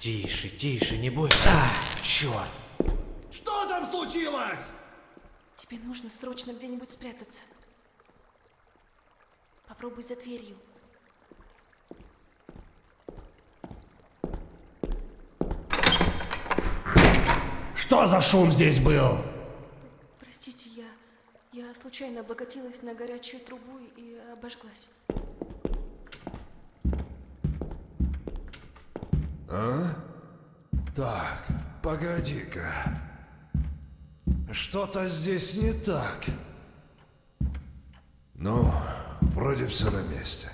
Тише, тише, не бойся. А, черт! Что там случилось? Тебе нужно срочно где-нибудь спрятаться. Попробуй за дверью. Что за шум здесь был? Простите, я случайно облокотилась на горячую трубу и обожглась. А? Так, погоди-ка. Что-то здесь не так. Ну, вроде все на месте.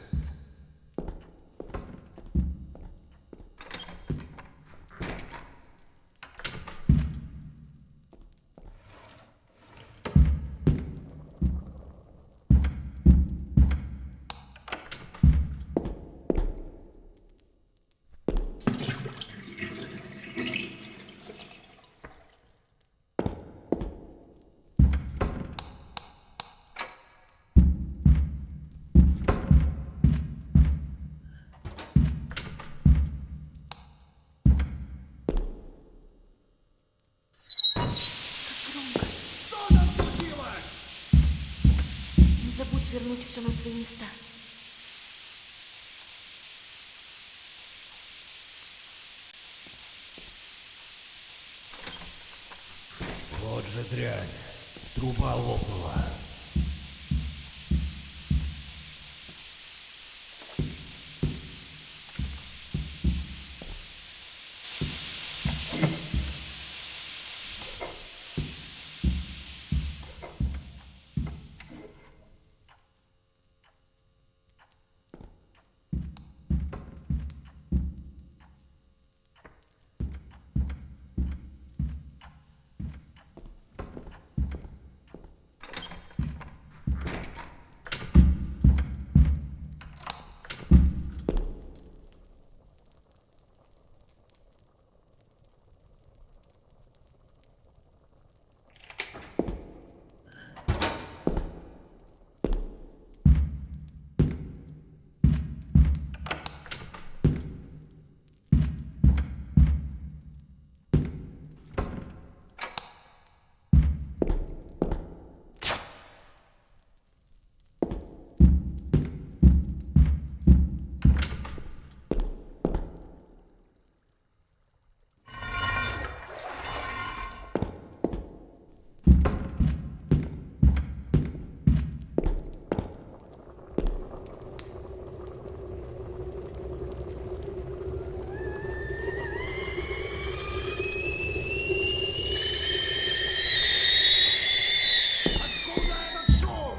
Что там случилось? Не забудь вернуть все на свои места. Вот же дрянь. Труба лопнула. Откуда этот шум?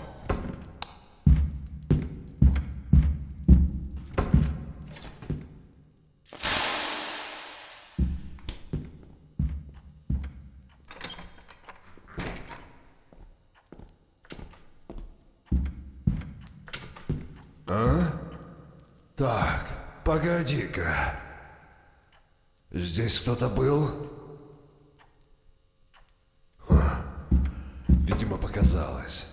А? Так, погоди-ка. Здесь кто-то был? Видимо, показалось.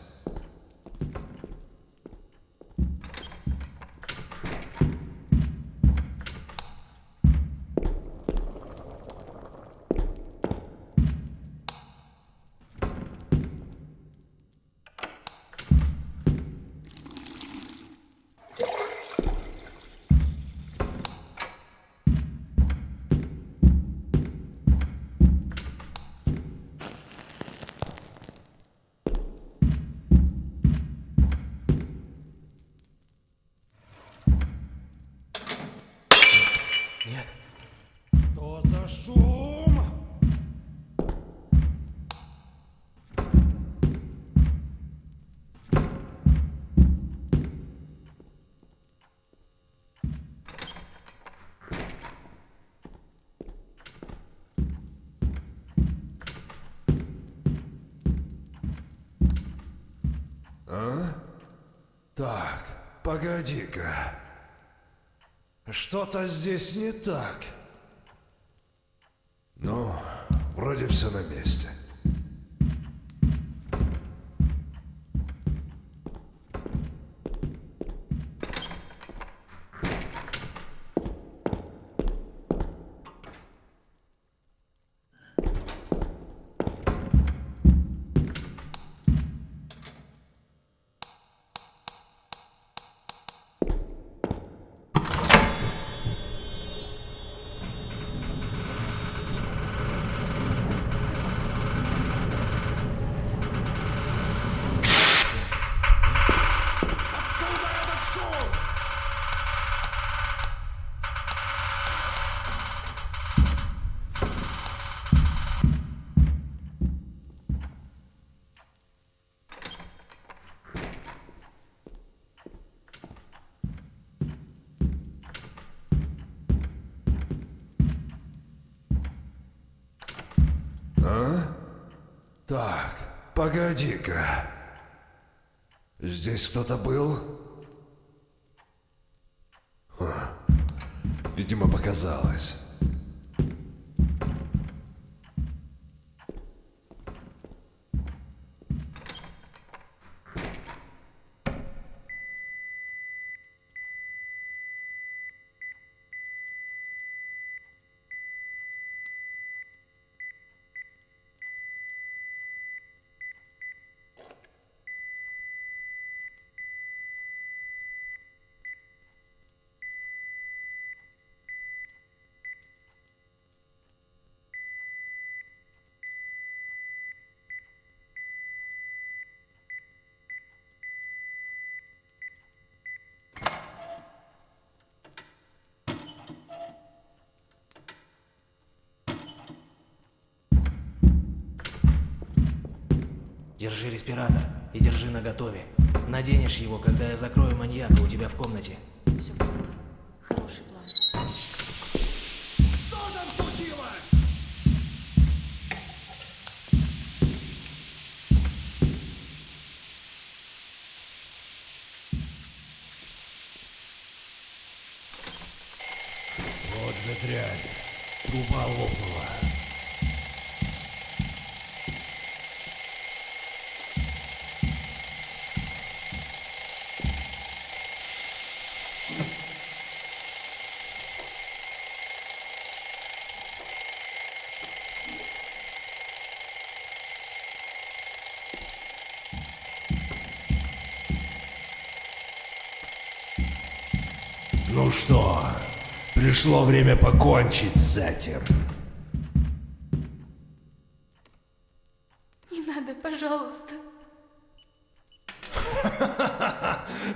Нет. Что за шум? А? Так, погоди-ка. Что-то здесь не так. Ну, вроде все на месте. Так, погоди-ка. Здесь кто-то был? Видимо, показалось. Держи респиратор и держи наготове. Наденешь его, когда я закрою маньяка у тебя в комнате. Все поняла. Хороший план. Что там случилось? Вот же дрянь. Труба лопнула. Ну что, пришло время покончить с этим. Не надо, пожалуйста.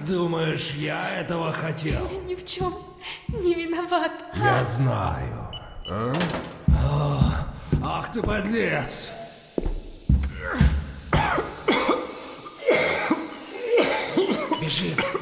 Думаешь, я этого хотел? Я ни в чем не виноват. Я знаю. Ах ты подлец! Бежим.